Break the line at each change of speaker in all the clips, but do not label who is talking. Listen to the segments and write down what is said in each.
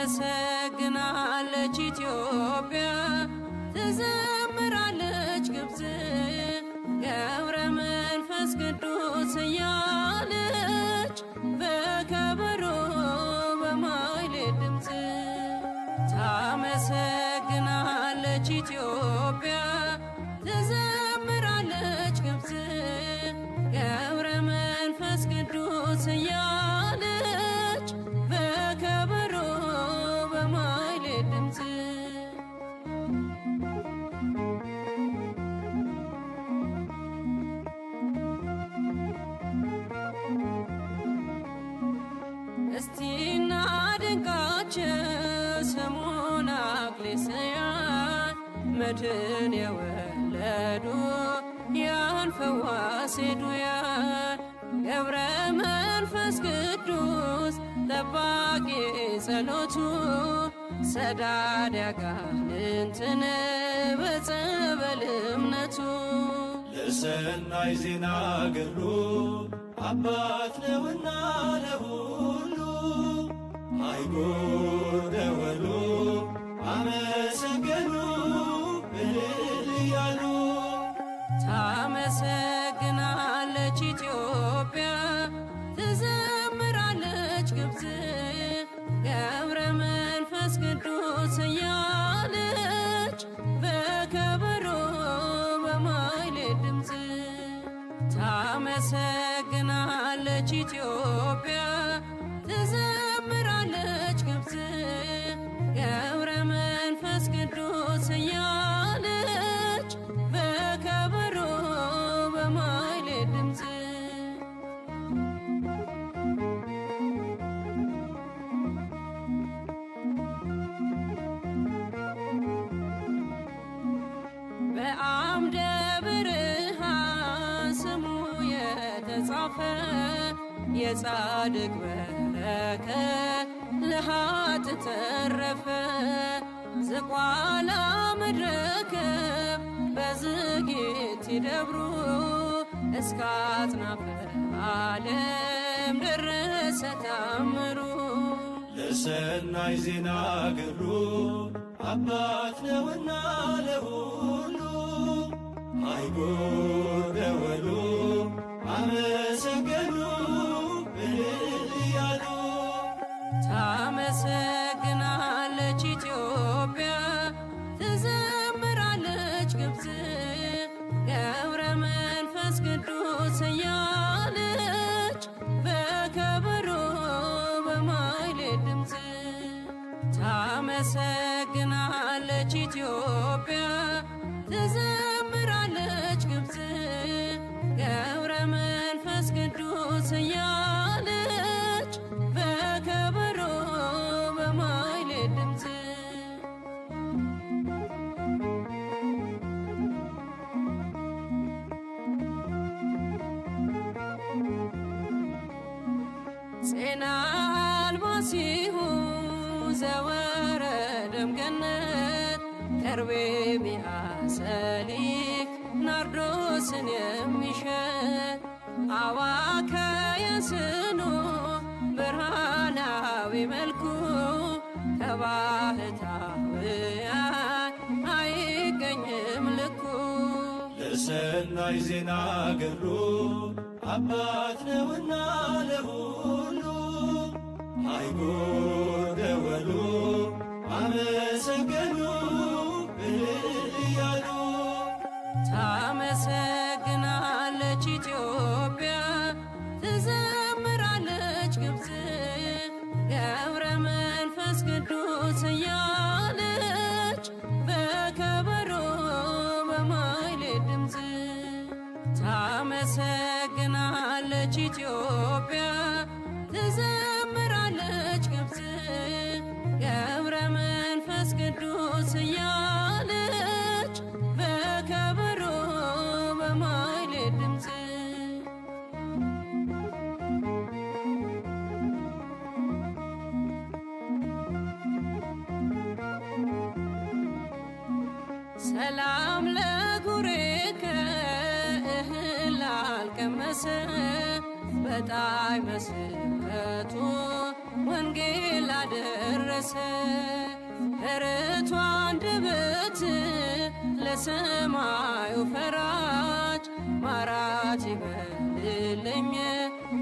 ታመሰግናለች ኢትዮጵያ ትዘምራለች ግብጽ ገብረ መንፈስ ቅዱስ እያለች በከበሮ በማኅሌት ድምፅ ታመሰግናለች ኢትዮጵያ ትዘምራለች ግብጽ ገብረ መንፈስ ቅዱስ እያለች በከበሮ በማኅሌት ድምፅ እስቲ እናድንቃቸው ስሙን አክሌስያን መድኅን የወለዱ ያን ፈዋሴ ዱያን ገብረ መንፈስ ቅዱስ ጠባቂ ጸሎቱ ሰዳድ ያጋንንትን በጸበል እምነቱ
ለሰናይ ዜና ገድሉ አባት ነውና ለሁሉ አይጉር ደወሉ አመሰገኑ እልል እያሉ
ታመሰግናለች ኢትዮጵያ ትዘምራለች ግብጽ ገብረ መንፈስ ቅዱስ እያለች በከበሮ በማኅሌት ድምፅ ታመሰግናለች ኢትዮጵያ ትዘምራለች ግብጽ ገብረ መንፈስ ቅዱስ እያለች በከበሮ በማኅሌት ድምፅ በአምደ ብርሃን ስሙ የተጻፈ የጻድቅ በረከት ለኃጥእ ተረፈ ዝቋላ መድረከብ በዝጌት ይደብሩ እስከ አጽናፈ ዓለም ደረሰ ታምሩ
ለሰናይ ዜና ገድሉ አባት ነውና ለሁሉ አይጉር ደወሉ አመሰገኑ እልል እያሉ
ታመሰግናለች ኢትዮጵያ ትዘምራለች ግብጽ ገብረ መንፈስ ቅዱስ እያለች በከበሮ በማኅሌት ድምፅ ታመሰግናለች ኢትዮጵያ ትዘምራለች ግብጽ ገብረ መንፈስ ቅዱስ እያለች በከበሮ በማኅሌት ድምፅ ጼና አልባሲሁ ዘወረደም ገነት ከርቤ ሚያሰሊክ ናርዶስን የሚሸት አዋከ የስኑ ብርሃናዊ መልኩ ከባሕታውያን አይገኝም ልኩ
ለሰናይ ዜና ገድሉ አባት ነውና ለሁሉ አይጉር ደወሉ አመሰገኑ እልል እያሉ
ታመሰግናለች ኢትዮጵያ ትዘምራለች ግብጽ ገብረ መንፈስ ቅዱስ እያለች በከበሮ በማኅሌት ድምፅ ታመሰግናለች ኢትዮጵያ ትዘምራለች ግብጽ ገብረ መንፈስ ቅዱስ እያለች በከበሮ በማኅሌት ድምፅ ሰላም ለጉሬከ እህል ላልቀመሰ በጣዕመ ስብከቱ ወንጌል አደረሰ። ርቱ አንደበት ለሰማዩ ፈራጅ ማራት ይበልልኝ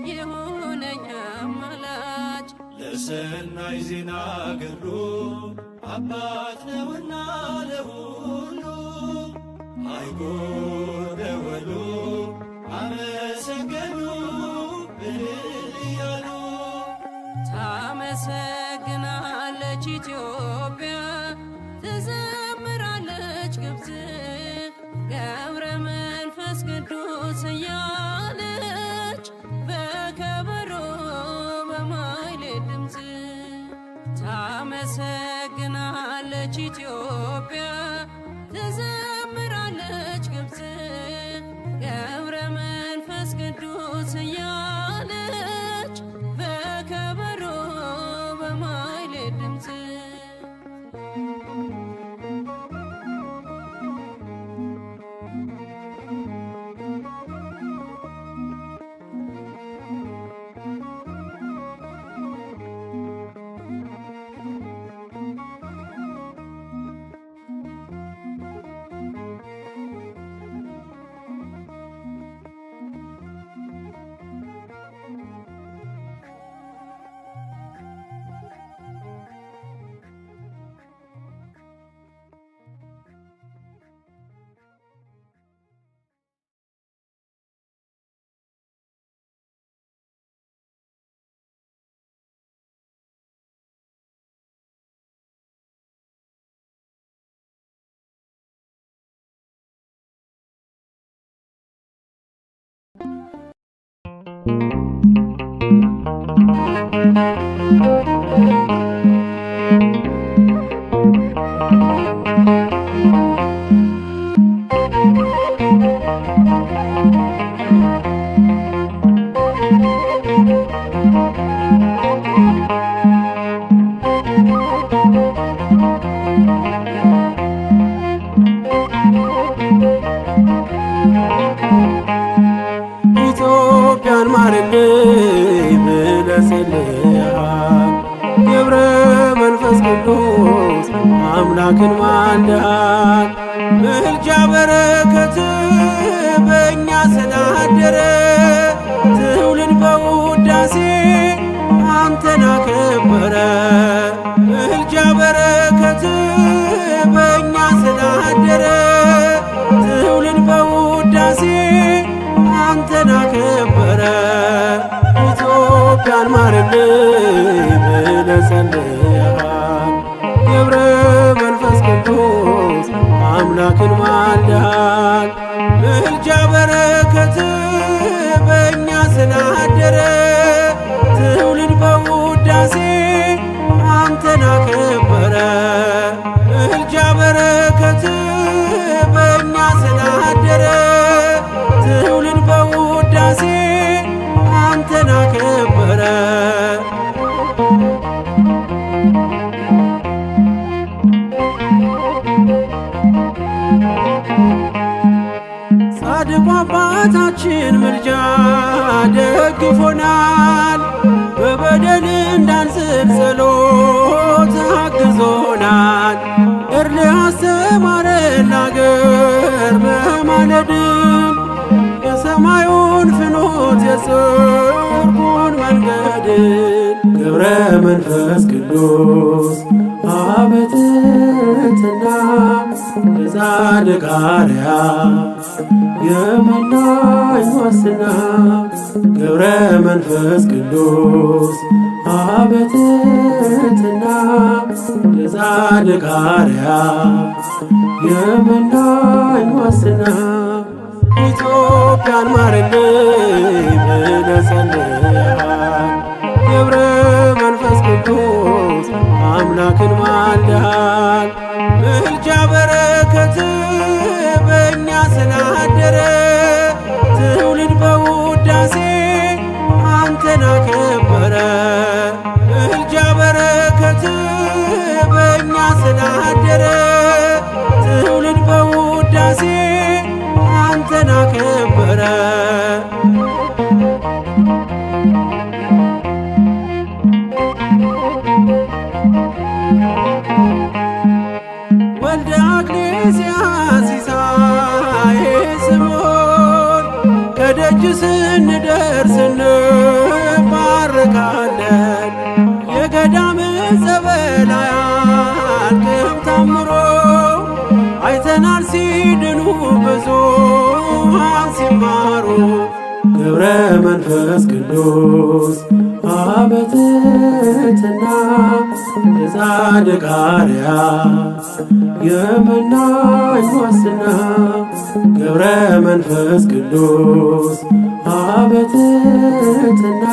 ይሁነኝ አማላጅ።
ለሰናይ ዜና ገሩ አባት ነውና ለሁሉ አይጉር ደወሉ አመሰገኑ እልል እያሉ።
ታመሰግናለች ኢትዮጵያ ትዘምራለች ግብፅ ገብረ መንፈስ ቅዱስ እያለች በከበሮ በማይሌት ድምፅ። ታመሰግናለች ኢትዮጵያ ትዘምራለች ግብፅ ገብረ መንፈስ ቅዱስ እያለች በከበሮ በማይሌት ድምፅ።
ኢትዮጵያን ማርልኝ ብለህ ጸልየሃል። ገብረ መንፈስ ቅዱስ አምላክን ማልደሃል። ምልጃ በረከት በእኛ ስላደረ ትውልድ በውዳሴ አንተን አከበረ። ምልጃ በረከት በእኛ ስላደረ ትውልድ በውዳሴ አንተን አከበረ። ኢትዮጵያን ማርልኝ ብለህ ጸልየሃል። ገብረ መንፈስ ቅዱስ አምላክን ማልደሃል። ምልጃ በረከት በእኛ ስላደረ ትውልድ በውዳሴ አንተን አከበረ። ምልጃ በረከት በእኛ ስላደረ ትውልድ በውዳሴ አንተን አከበረ። ጻድቁ አባታችን ምልጃ ደግፎናል። በበደል እንዳንስት ጸሎት አግዞናል። እርል አስተማረን አገር በማለድን የሰማዩን ፍኖት የጽድቁን መንገድን። ገብረ መንፈስ ቅዱስ አበትትና የጻድቅ አርያ የመናኝ ዋስና። ገብረ መንፈስ ቅዱስ አበትትና የጻድቅ አርያ የመናኝ ዋስና። ኢትዮጵያን ማርልኝ ብለህ ጸልየሃል። ገብረ መንፈስ ቅዱስ አምላክን ማልደሃል። ምልጃ በረከት በእኛ ስላደረ ትውልድ በውዳሴ አንተን አከበረ። ምልጃ በረከት በእኛ ስላደረ ትውልድ በውዳሴ አንተን አከበረ። ገብረ መንፈስ ቅዱስ አበትትና የጻድቅ አርያ የመናኝ ዋስትና ገብረ መንፈስ ቅዱስ አበትትና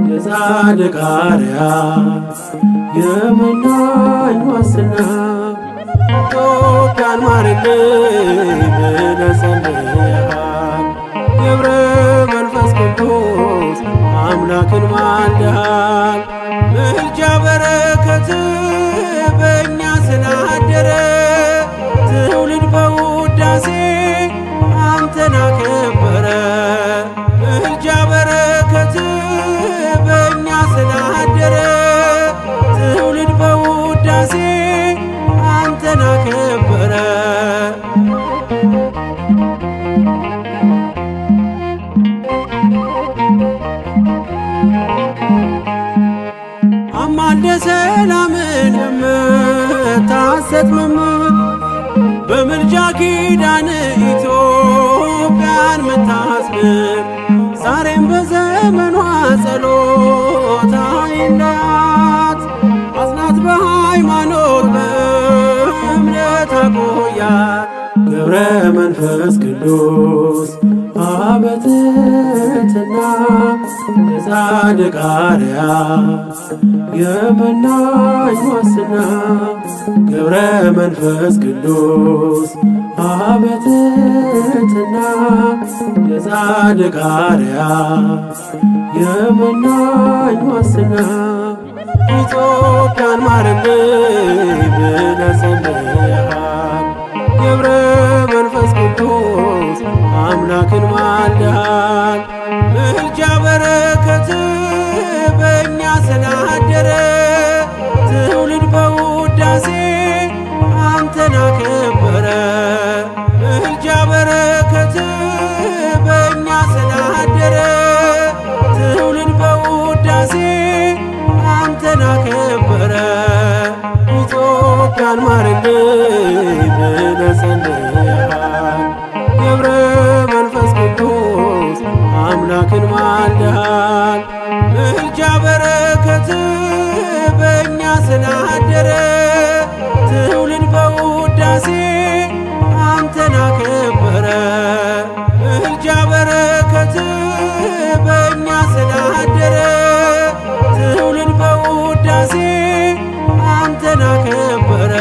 የጻድቅ አርያ የመናኝ ዋስትና ኢትዮጵያን ማርልኝ ብለህ ጸልየሃል። ገብረ መንፈስ ቅዱስ አምላክን ማልደሃል። ምልጃ በረከት በእኛ ስላደረ ትውልድ በውዳሴ አንተን አከበረ። ምልጃ በረከት በእኛ ስላደረ ትውልድ በውዳሴ አንተን አከበረ። አማልደ ሰላምን የምታሰጥምም በምልጃ ኪዳን ኢትዮጵያን ምታስምር ዛሬም በዘመኗ ጸሎት አይለያት። አጽናት በሃይማኖት በእምነት አቆያት። ገብረ መንፈስ ቅዱስ አበትትና የጻድቅ አርያ የመናኝ ዋስትና ገብረ መንፈስ ቅዱስ አበትትና የጻድቅ አርያ የመናኝ ዋስትና ኢትዮጵያን ማርልኝ ብለህ ጸልየሃል። ገብረ መንፈስ ቅዱስ አምላክን ማልደሃል። ምልጃ በረከት በእኛ ስላደረ ትውልድ በውዳሴ አንተን አከበረ። ምልጃ በረከት በእኛ ስላደረ ትውልድ በውዳሴ አንተን አከበረ። ኢትዮጵያን ማርልኝ ብለህ ጸልየሃል። ገብረ መንፈስ ቅዱስ አምላክን ማልደሃል። ምልጃ በረከት በእኛ ስላደረ ትውልድ በውዳሴ አንተን አከበረ። ምልጃ በረከት በእኛ ስላደረ ትውልድ በውዳሴ አንተን አከበረ።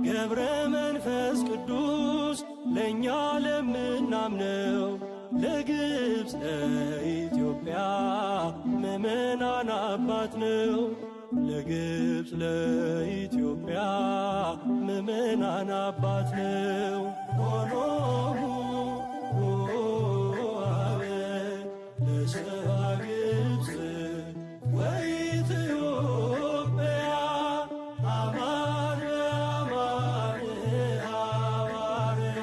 ገብረ መንፈስ ቅዱስ ለእኛ ለምናምነው ለግብፅ ለኢትዮጵያ ምእመናን አባት ነው። ለግብፅ ለኢትዮጵያ ምእመናን አባት ነው። ሆኖሙ አበ ለሰብአ ግብፅ ወኢትዮጵያ አማን በአማን ሐዋርያ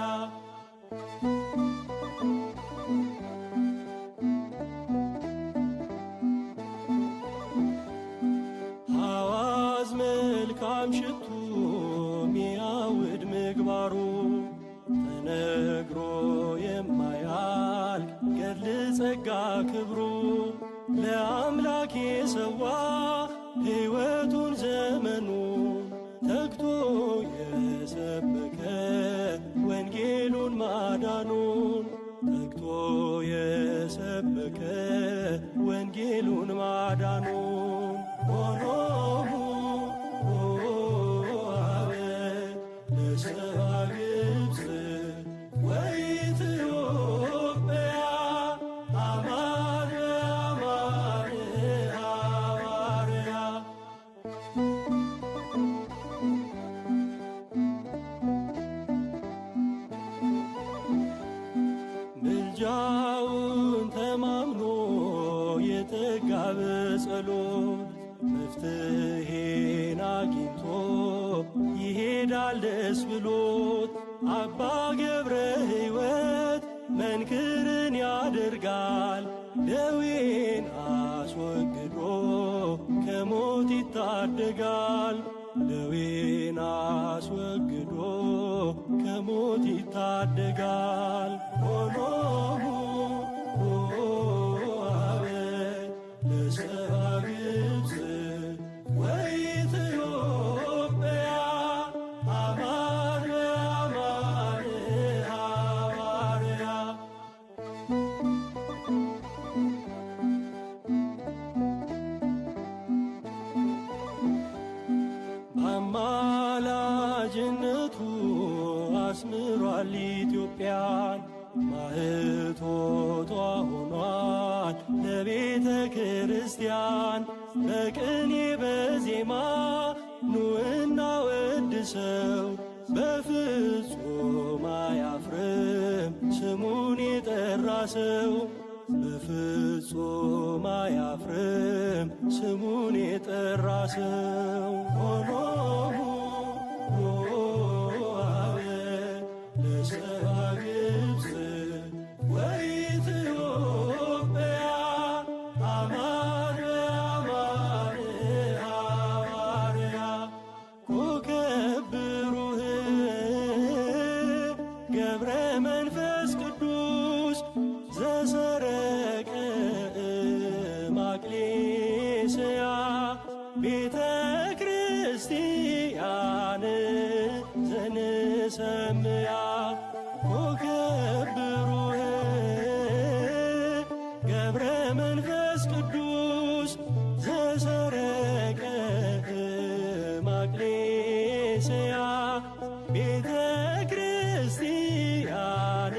ሐዋዝ መልካም ሽቱ ሚያውድ ምግባሩ ተነግሮ የማያልቅ ገድል ጸጋ ክብሩ ለአምላክ የሰዋ ሕይወቱን ዘመኑን ተግቶ የሰበከ ወንጌሉን ማዳኑን ተግቶ የሰበከ ወንጌሉን ማዳኑን ሆኖሙ አበ ለሰብአ ግብፅ ወኢትዮጵያ አማን በአማን ሐዋርያ ምልጃውን ተማምኖ የጠጋ በጸሎት መፍትሔን አግኝቶ ይሄዳል ደስ ብሎት። አባ ገብረ ሕይወት መንክርን ያደርጋል ደዌን አስወግዶ ከሞት ይታደጋል። ደዌን አስወግዶ ከሞት ይታደጋል። ሆኖሙ አበ ለሰብአ ግብፅ ወኢትዮጵያ አማን በአማን ሐዋርያ በአማላጅነቱ አስምሯል ኢትዮጵያን ማኅቶቷ ሆኗል ለቤተ ክርስቲያን። በቅኔ በዜማ ኑና ወድሰው በፍጹም አያፍርም ስሙን የጠራ ሰው። በፍጹም አያፍርም ስሙን የጠራ ሰው። ሆኖሙ አበ ለሰብአ ግብፅ ወኢትዮጵያ አማን በአማን ሐዋርያ ኮከብ ብሩህ ገብረ መንፈስ ቅዱስ ዘሰረቀ ማቅሌስያ ቤተ ክርስቲያን ዘንሰምያ ኮከብ ብሩህ ገብረ መንፈስ ቅዱስ ዘሰረቀ ማቅሌስያ ቤተ ክርስቲያን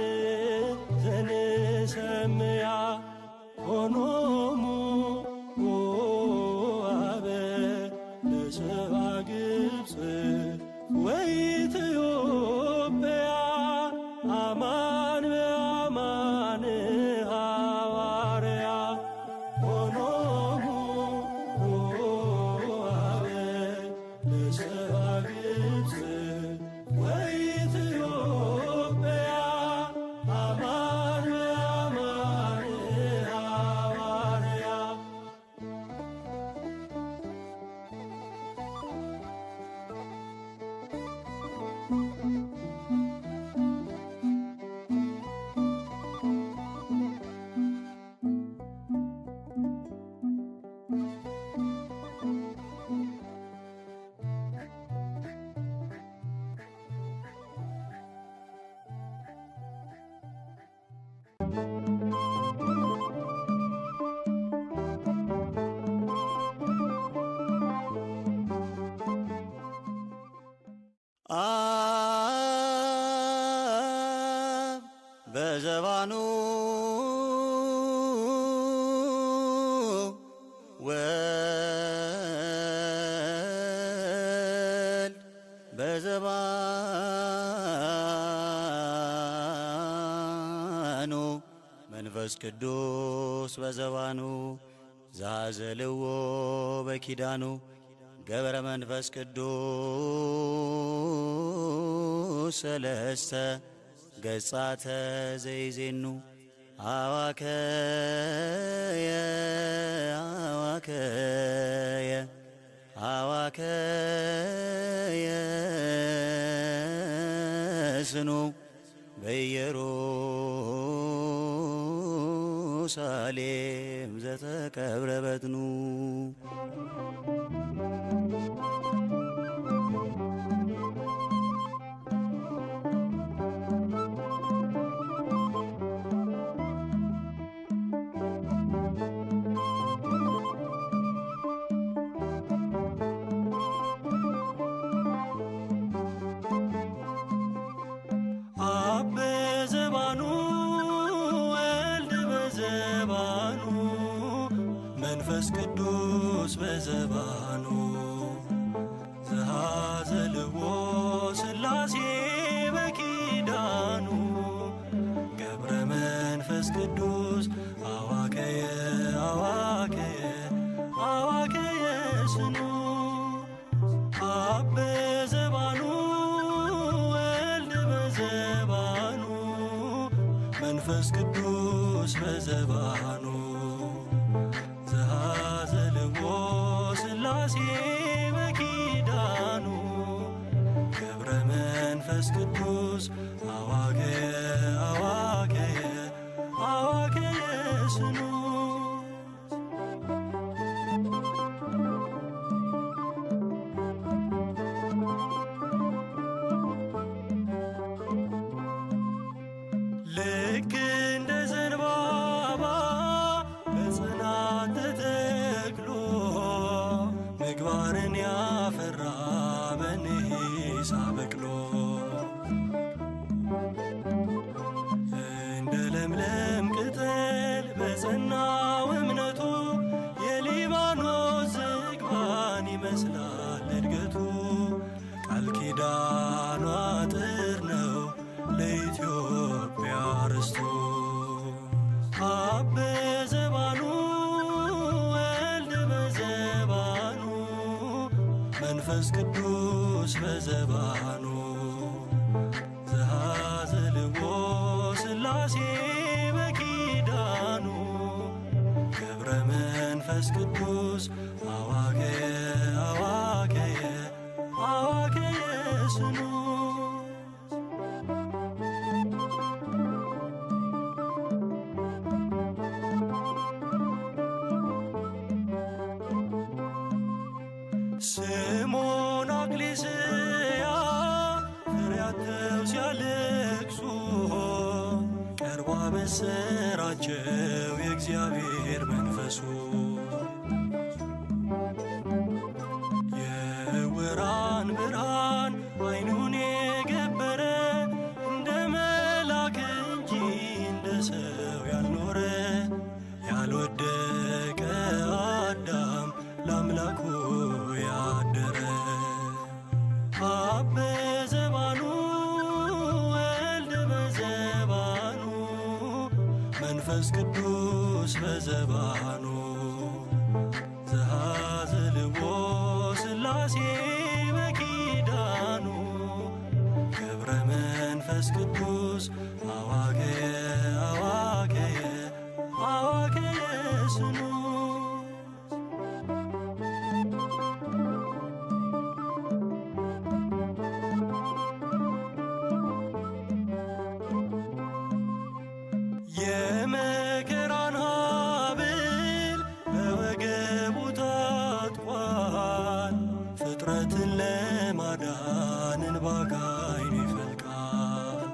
ዘንሰምያ ሆኖሙ አበ ለሰብአ ግብፅ ወኢትዮጵያ አማን በአማን ሐዋርያ ሆኖሙ አበ ለሰብአ ግብፅ ወኢትዮጵያ አማን በአማን ሐዋርያ
አብ በዘባኑ ወልድ በዘባኑ መንፈስ ቅዱስ በዘባኑ ዛዘልዎ በኪዳኑ ገብረ መንፈስ ቅዱስ ሰለስተ ገጻተ ዘይዜኑ አዋከየ አዋከየ አዋከየ ስኑ በኢየሩሳሌም ዘተቀብረ በትኑ
አብ በዘባኑ ወልድ በዘባኑ መንፈስ ቅዱስ በዘባኑ ዘሃዘልዎ ሥላሴ በኪዳኑ ገብረ መንፈስ ቅዱስ አዋከየ አዋከየ አዋከየ ስኑ አብ በዘባኑ ወልድ በዘባኑ መንፈስ ቅዱስ በዘባኑ ዘሃዘልዎ ሥላሴ በኪዳኑ ገብረ መንፈስ ቅዱስ አዋከየ አዋከየ አዋከየ ስኑ ልክ እንደ ዘንባባ በጽናት ተተክሎ ምግባርን ያፈራ በንሂሳ በቅሎ እንደ ለምለም ቅጠል በጸናው እምነቱ የሊባኖስ ዝግባን ይመስላል እድገቱ ቃል ኪዳኗ አጥር ነው ለኢትዮጵያ ርስቱ አብ በዘባኑ ወልድ በዘባኑ መንፈስ ቅዱስ በዘባኑ ዘሃዘልዎ ሥላሴ በኪዳኑ ገብረ መንፈስ ቅዱስ አዋከየ አዋከየ አዋከየ ስኑ ስምዖን አክሊስያ ፍሬያተው ሲያለቅሱ ቀርቧ በሰራቸው የእግዚአብሔር መንፈሱ የዕውራን ብርሃን ዓይኑን የገበረ እንደ መልአክ እንጂ እንደ ሰው ያልኖረ ያልወደቀ አዳም ለአምላኩ ያደረ አብ በዘባኑ ወልድ በዘባኑ መንፈስ ቅዱስ በዘባኑ ዘሃዘልዎ ሥላሴ በኪዳኑ ገብረ መንፈስ ቅዱስ አዋከየ አዋከየ አዋከየ ስኑ የመከራን ሀብል በወገቡ ታጥቋል ፍጥረትን ለማዳን እንባ ከዓይኑ ይፈልቃል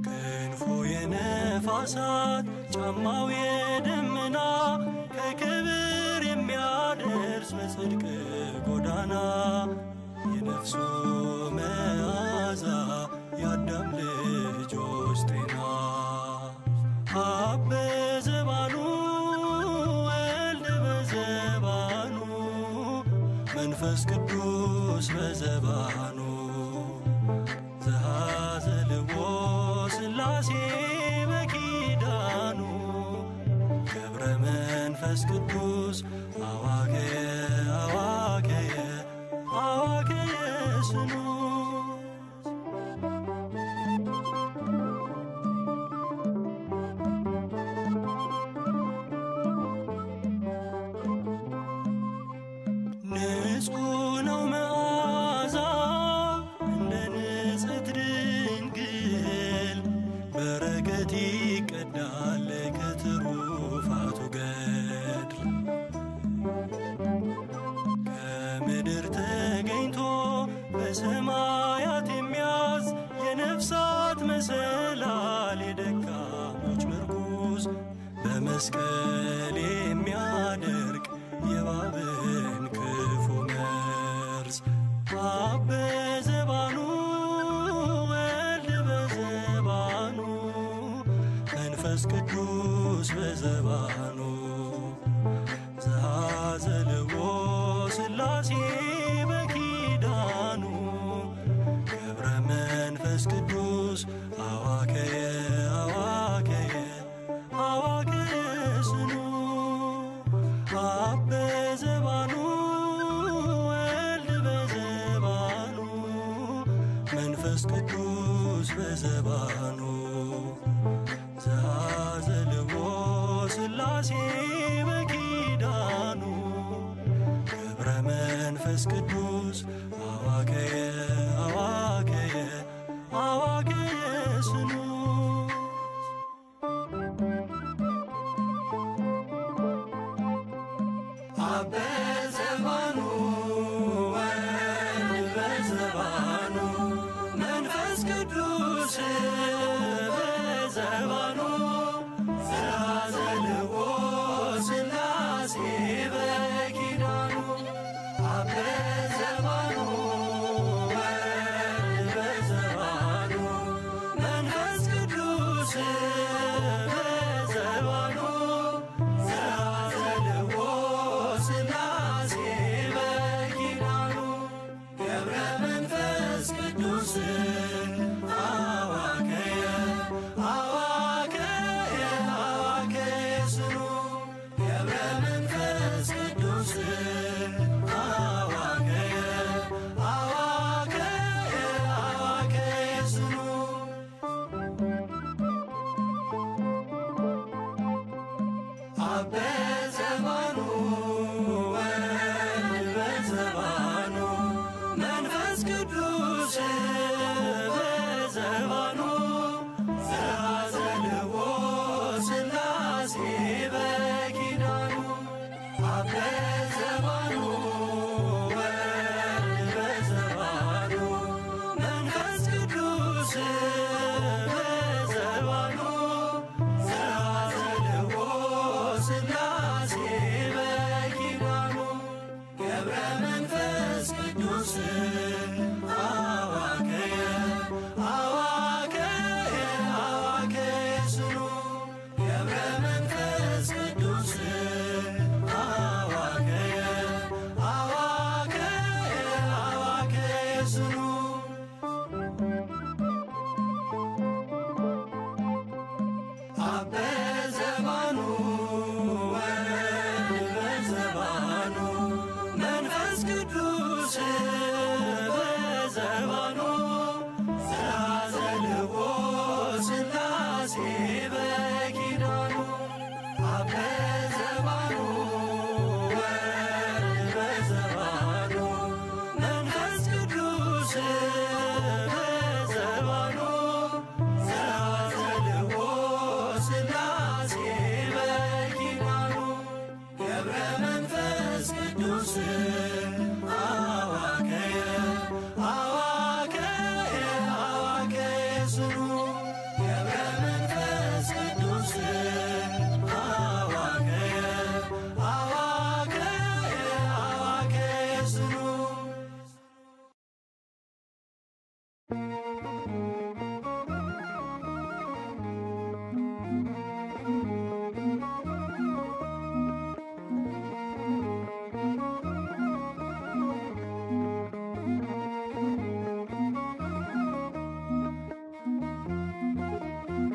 ክንፉ የነፋሳት ጫማው የደመና ከክብር የሚያደርስ በጽድቅ ጎዳና መንፈስ ቅዱስ በዘባኑ ዘሃዘልዎ ሥላሴ በኪዳኑ ገብረ መንፈስ ቅዱስ አዋከየ አዋከየ አዋከየ ስኑ ንጹሕ ነው መዓዛው እንደ ንጽሕት ድንግል በረከት ይቀዳል ከትሩፋቱ ገድል ከምድር ተገኝቶ በሰማያት የሚያዝ የነፍሳት መሰላል የደካሞች ምርኩዝ በመስቀል የሚያደርግ የእባብን ክፉ መርዝ አብ በዘባኑ ወልድ በዘባኑ መንፈስ ቅዱስ በዘባኑ ዘሃዘልዎ ሥላሴ በኪዳኑ ገብረ መንፈስ ቅዱስ አዋከየ አዋከየ አዋከየ ስኑ አብ በዘባኑ ወልድ በዘባኑ መንፈስ ቅዱስ በዘባኑ ዘሃዘልዎ ሥላሴ በኪዳኑ ገብረ መንፈስ ቅዱስ አዋከየ አዋከየ አዋከየ ስኑ አብ በዘባኑ ወልድ በዘባኑ መንፈስ ቅዱስ በዘባኑ ዘሃዘልዎ ሥላሴ በኪዳኑ አብ በዘባኑ ወልድ በዘባኑ መንፈስ ቅዱስ በዘባኑ ዘሃዘልዎ ሥላሴ በኪዳኑ ገብረ መንፈስ ቅዱስ አዋከየ አዋከየ አዋከየ ስኑ ገብረ መንፈስ ቅዱስ አዋከየ አዋከየ አዋከየ ስኑ አብ በዘባኑ ወልድ በዘባኑ መንፈስ ቅዱስ በዘባኑ ዘሃዘልዎ ሥላሴ በኪዳኑ አብ በዘባኑ ወልድ በዘባኑ መንፈስ ቅዱስ በዘባኑ ዘሃዘልዎ ሥላሴ በኪዳኑ ገብረ መንፈስ ቅዱስ አዋከየ አዋከየ አዋከየ ስኑ ገብረ መንፈስ ቅዱስ አዋከየ አዋከየ አዋከየ ስኑ አብ በዘባኑ ወልድ በዘባኑ መንፈስ ቅዱስ በዘባኑ ዘሃዘልዎ ሥላሴ በኪዳኑ አብ በዘባኑ ወልድ በዘባኑ መንፈስ ቅዱስ በዘባኑ ዘሃዘልዎ ሥላሴ በኪዳኑ ገብረ መንፈስ ቅዱስ አዋከየ አዋከየ አዋከየ ስኑ ገብረ መንፈስ ቅዱስ አዋከየ አዋከየ አዋከየ ስኑ